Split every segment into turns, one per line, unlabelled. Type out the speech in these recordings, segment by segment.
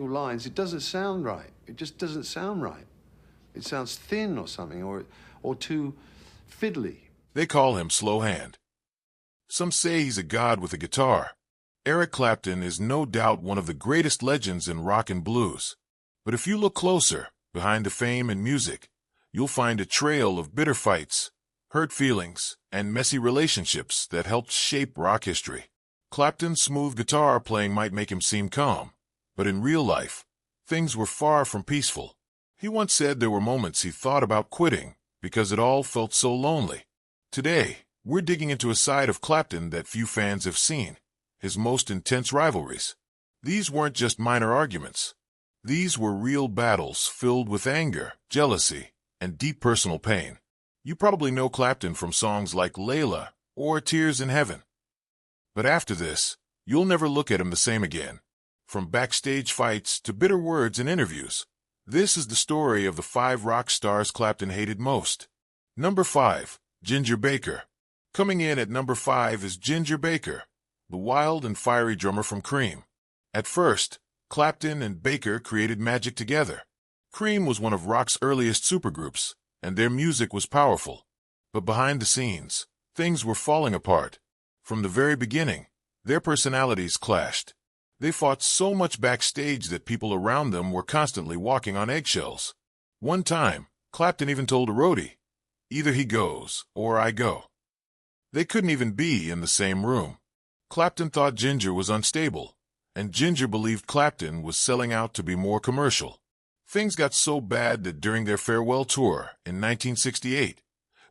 lines, it doesn't sound right. It just doesn't sound right. It sounds thin or something, or too fiddly.
They call him Slowhand. Some say he's a god with a guitar. Eric Clapton is no doubt one of the greatest legends in rock and blues. But if you look closer, behind the fame and music, you'll find a trail of bitter fights, hurt feelings, and messy relationships that helped shape rock history. Clapton's smooth guitar playing might make him seem calm, but in real life, things were far from peaceful. He once said there were moments he thought about quitting because it all felt so lonely. Today, we're digging into a side of Clapton that few fans have seen, his most intense rivalries. These weren't just minor arguments. These were real battles filled with anger, jealousy, and deep personal pain. You probably know Clapton from songs like Layla or Tears in Heaven. But after this, you'll never look at him the same again. From backstage fights to bitter words in interviews, this is the story of the 5 rock stars Clapton hated most. Number 5, Ginger Baker. Coming in at number 5 is Ginger Baker, the wild and fiery drummer from Cream. At first, Clapton and Baker created magic together. Cream was one of rock's earliest supergroups, and their music was powerful. But behind the scenes, things were falling apart. From the very beginning, their personalities clashed. They fought so much backstage that people around them were constantly walking on eggshells. One time, Clapton even told a roadie, "Either he goes, or I go." They couldn't even be in the same room. Clapton thought Ginger was unstable, and Ginger believed Clapton was selling out to be more commercial. Things got so bad that during their farewell tour in 1968,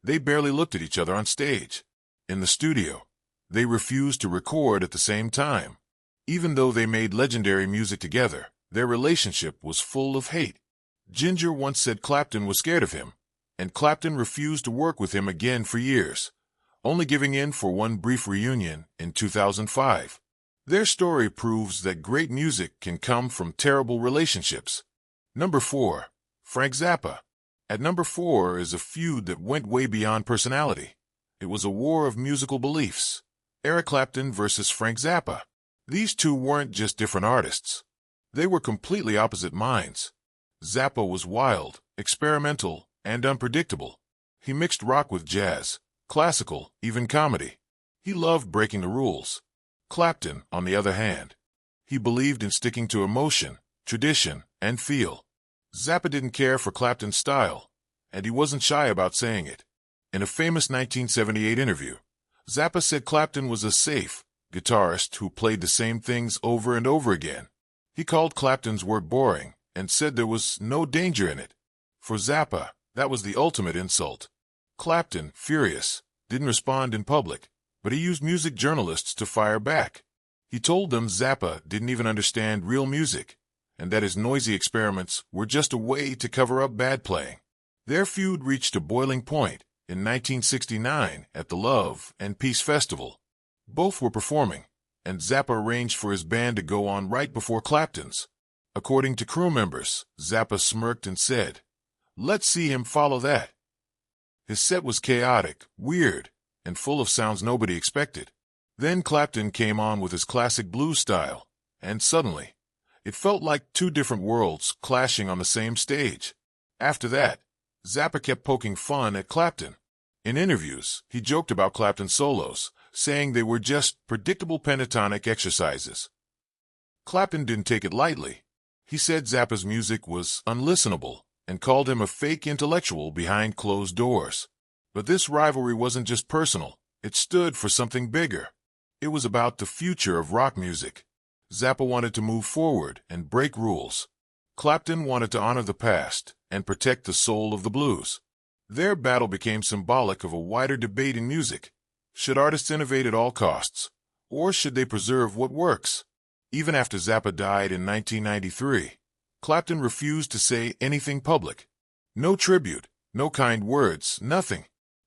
they barely looked at each other on stage. In the studio, they refused to record at the same time. Even though they made legendary music together, their relationship was full of hate. Ginger once said Clapton was scared of him, and Clapton refused to work with him again for years, only giving in for one brief reunion in 2005. Their story proves that great music can come from terrible relationships. Number 4, Frank Zappa. At number 4 is a feud that went way beyond personality. It was a war of musical beliefs. Eric Clapton versus Frank Zappa. These two weren't just different artists. They were completely opposite minds. Zappa was wild, experimental, and unpredictable. He mixed rock with jazz, classical, even comedy. He loved breaking the rules. Clapton, on the other hand, he believed in sticking to emotion, tradition, and feel. Zappa didn't care for Clapton's style, and he wasn't shy about saying it. In a famous 1978 interview, Zappa said Clapton was a safe guitarist who played the same things over and over again. He called Clapton's work boring and said there was no danger in it. For Zappa, that was the ultimate insult. Clapton, furious, didn't respond in public, but he used music journalists to fire back. He told them Zappa didn't even understand real music, and that his noisy experiments were just a way to cover up bad playing. Their feud reached a boiling point in 1969 at the Love and Peace Festival. Both were performing, and Zappa arranged for his band to go on right before Clapton's. According to crew members, Zappa smirked and said, "Let's see him follow that." His set was chaotic, weird, and full of sounds nobody expected. Then Clapton came on with his classic blues style, and suddenly, it felt like two different worlds clashing on the same stage. After that, Zappa kept poking fun at Clapton. In interviews, he joked about Clapton's solos, saying they were just predictable pentatonic exercises. Clapton didn't take it lightly. He said Zappa's music was unlistenable and called him a fake intellectual behind closed doors. But this rivalry wasn't just personal. It stood for something bigger. It was about the future of rock music. Zappa wanted to move forward and break rules. Clapton wanted to honor the past and protect the soul of the blues. Their battle became symbolic of a wider debate in music. Should artists innovate at all costs, or should they preserve what works? Even after Zappa died in 1993, Clapton refused to say anything public. No tribute, no kind words, nothing.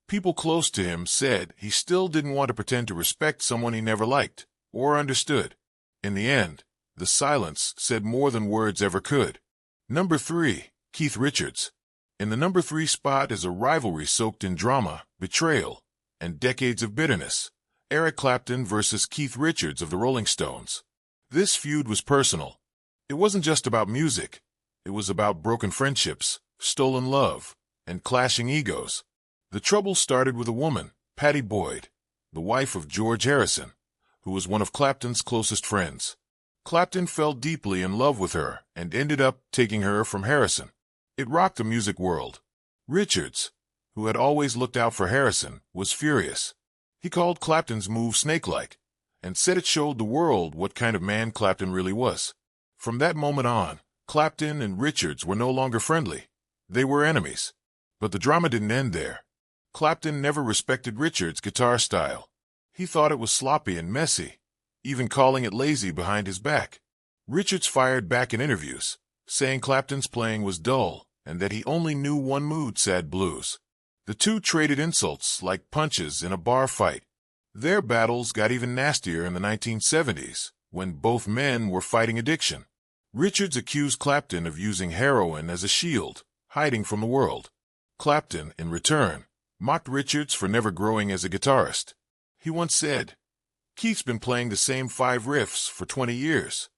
People close to him said he still didn't want to pretend to respect someone he never liked or understood. In the end, the silence said more than words ever could. Number 3, Keith Richards. In the number 3 spot is a rivalry soaked in drama, betrayal, and decades of bitterness. Eric Clapton versus Keith Richards of the Rolling Stones. This feud was personal. It wasn't just about music. It was about broken friendships, stolen love, and clashing egos. The trouble started with a woman, Pattie Boyd, the wife of George Harrison, who was one of Clapton's closest friends. Clapton fell deeply in love with her and ended up taking her from Harrison. It rocked the music world. Richards, who had always looked out for Harrison, was furious. He called Clapton's move snake-like and said it showed the world what kind of man Clapton really was. From that moment on, Clapton and Richards were no longer friendly. They were enemies. But the drama didn't end there. Clapton never respected Richards' guitar style. He thought it was sloppy and messy, even calling it lazy behind his back. Richards fired back in interviews, saying Clapton's playing was dull and that he only knew one mood, sad blues. The two traded insults like punches in a bar fight. Their battles got even nastier in the 1970s, when both men were fighting addiction. Richards accused Clapton of using heroin as a shield, hiding from the world. Clapton, in return, mocked Richards for never growing as a guitarist. He once said, "Keith's been playing the same 5 riffs for 20 years.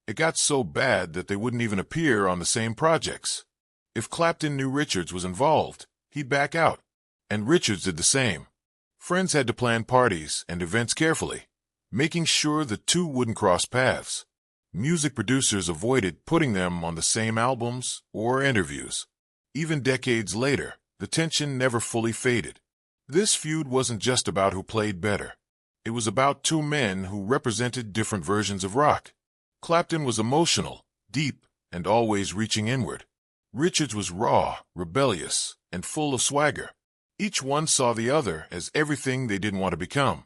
It got so bad that they wouldn't even appear on the same projects. If Clapton knew Richards was involved, he'd back out, and Richards did the same. Friends had to plan parties and events carefully, making sure the two wouldn't cross paths. Music producers avoided putting them on the same albums or interviews. Even decades later, the tension never fully faded. This feud wasn't just about who played better. It was about two men who represented different versions of rock. Clapton was emotional, deep, and always reaching inward. Richards was raw, rebellious, and full of swagger. Each one saw the other as everything they didn't want to become.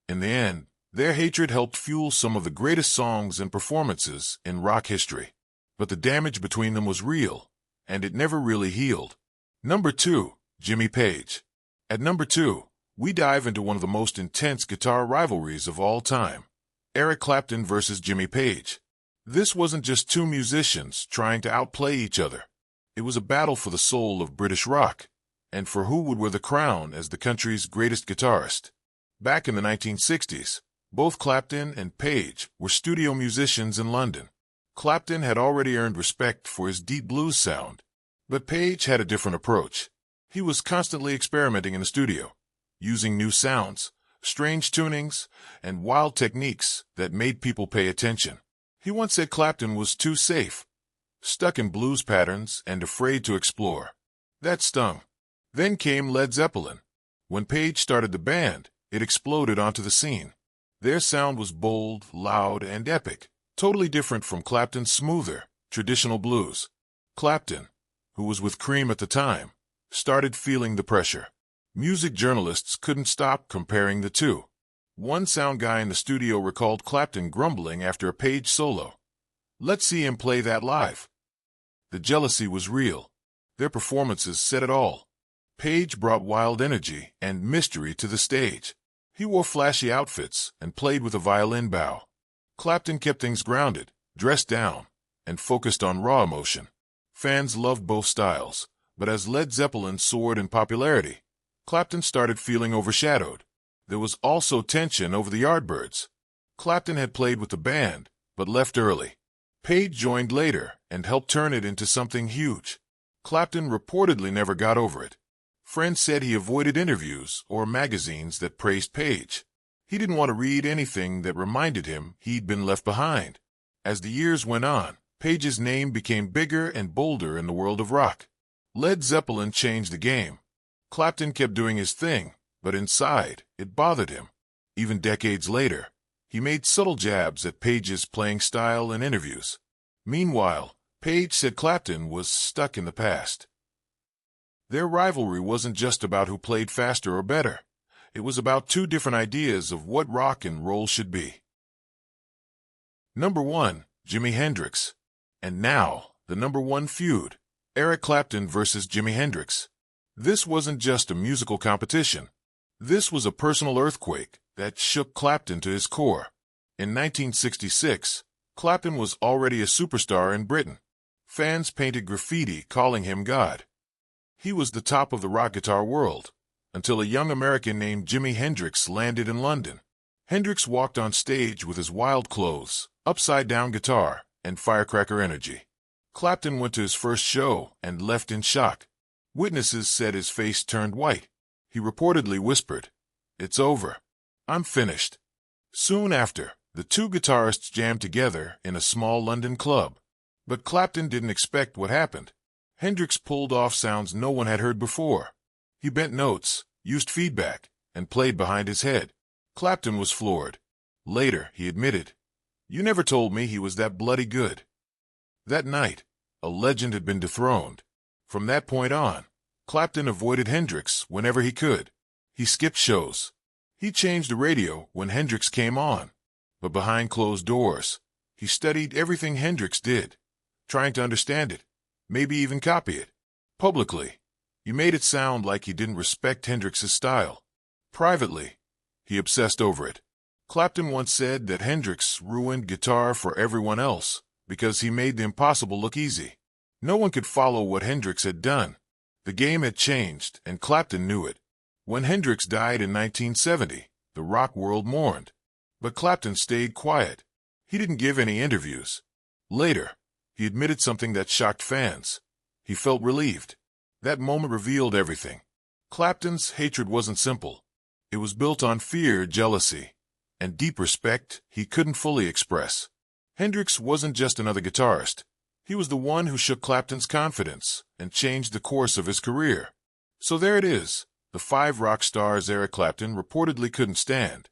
In the end, their hatred helped fuel some of the greatest songs and performances in rock history. But the damage between them was real, and it never really healed. Number 2, Jimmy Page. At number 2, we dive into one of the most intense guitar rivalries of all time, Eric Clapton versus Jimmy Page. This wasn't just two musicians trying to outplay each other. It was a battle for the soul of British rock, and for who would wear the crown as the country's greatest guitarist. Back in the 1960s, both Clapton and Page were studio musicians in London. Clapton had already earned respect for his deep blues sound, but Page had a different approach. He was constantly experimenting in the studio, using new sounds, strange tunings, and wild techniques that made people pay attention. He once said Clapton was too safe, stuck in blues patterns and afraid to explore. That stung. Then came Led Zeppelin. When Page started the band, it exploded onto the scene. Their sound was bold, loud, and epic, totally different from Clapton's smoother, traditional blues. Clapton, who was with Cream at the time, started feeling the pressure. Music journalists couldn't stop comparing the two. One sound guy in the studio recalled Clapton grumbling after a Page solo. "Let's see him play that live." The jealousy was real. Their performances said it all. Page brought wild energy and mystery to the stage. He wore flashy outfits and played with a violin bow. Clapton kept things grounded, dressed down, and focused on raw emotion. Fans loved both styles, but as Led Zeppelin soared in popularity, Clapton started feeling overshadowed. There was also tension over the Yardbirds. Clapton had played with the band, but left early. Page joined later and helped turn it into something huge. Clapton reportedly never got over it. Friends said he avoided interviews or magazines that praised Page. He didn't want to read anything that reminded him he'd been left behind. As the years went on, Page's name became bigger and bolder in the world of rock. Led Zeppelin changed the game. Clapton kept doing his thing, but inside, it bothered him. Even decades later, he made subtle jabs at Page's playing style in interviews. Meanwhile, Page said Clapton was stuck in the past. Their rivalry wasn't just about who played faster or better. It was about two different ideas of what rock and roll should be. Number 1, Jimi Hendrix. And now, the number 1 feud, Eric Clapton versus Jimi Hendrix. This wasn't just a musical competition. This was a personal earthquake that shook Clapton to his core. In 1966, Clapton was already a superstar in Britain. Fans painted graffiti calling him God. He was the top of the rock guitar world, until a young American named Jimi Hendrix landed in London. Hendrix walked on stage with his wild clothes, upside-down guitar, and firecracker energy. Clapton went to his first show and left in shock. Witnesses said his face turned white. He reportedly whispered, "It's over. I'm finished." Soon after, the two guitarists jammed together in a small London club. But Clapton didn't expect what happened. Hendrix pulled off sounds no one had heard before. He bent notes, used feedback, and played behind his head. Clapton was floored. Later, he admitted, "You never told me he was that bloody good." That night, a legend had been dethroned. From that point on, Clapton avoided Hendrix whenever he could. He skipped shows. He changed the radio when Hendrix came on. But behind closed doors, he studied everything Hendrix did, trying to understand it, maybe even copy it. Publicly, he made it sound like he didn't respect Hendrix's style. Privately, he obsessed over it. Clapton once said that Hendrix ruined guitar for everyone else because he made the impossible look easy. No one could follow what Hendrix had done. The game had changed, and Clapton knew it. When Hendrix died in 1970, the rock world mourned. But Clapton stayed quiet. He didn't give any interviews. Later, he admitted something that shocked fans. He felt relieved. That moment revealed everything. Clapton's hatred wasn't simple. It was built on fear, jealousy, and deep respect he couldn't fully express. Hendrix wasn't just another guitarist. He was the one who shook Clapton's confidence and changed the course of his career. So there it is, the 5 rock stars Eric Clapton reportedly couldn't stand.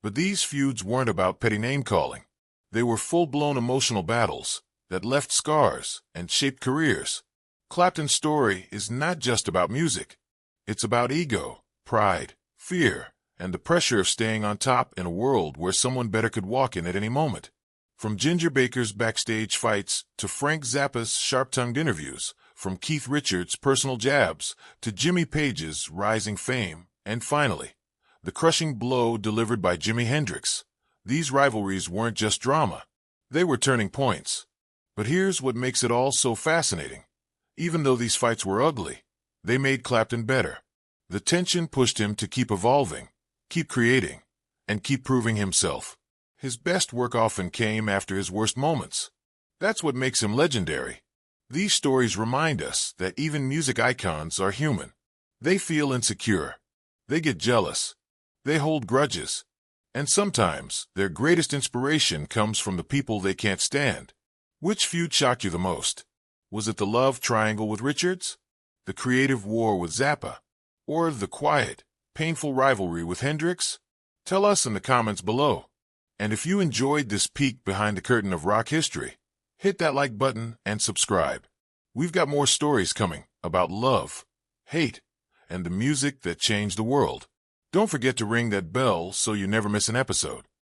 But these feuds weren't about petty name-calling. They were full-blown emotional battles that left scars and shaped careers. Clapton's story is not just about music. It's about ego, pride, fear, and the pressure of staying on top in a world where someone better could walk in at any moment. From Ginger Baker's backstage fights to Frank Zappa's sharp-tongued interviews, from Keith Richards' personal jabs to Jimmy Page's rising fame, and finally, the crushing blow delivered by Jimi Hendrix. These rivalries weren't just drama. They were turning points. But here's what makes it all so fascinating. Even though these fights were ugly, they made Clapton better. The tension pushed him to keep evolving, keep creating, and keep proving himself. His best work often came after his worst moments. That's what makes him legendary. These stories remind us that even music icons are human. They feel insecure. They get jealous. They hold grudges. And sometimes their greatest inspiration comes from the people they can't stand. Which feud shocked you the most? Was it the love triangle with Richards? The creative war with Zappa? Or the quiet, painful rivalry with Hendrix? Tell us in the comments below. And if you enjoyed this peek behind the curtain of rock history, hit that like button and subscribe. We've got more stories coming about love, hate, and the music that changed the world. Don't forget to ring that bell so you never miss an episode.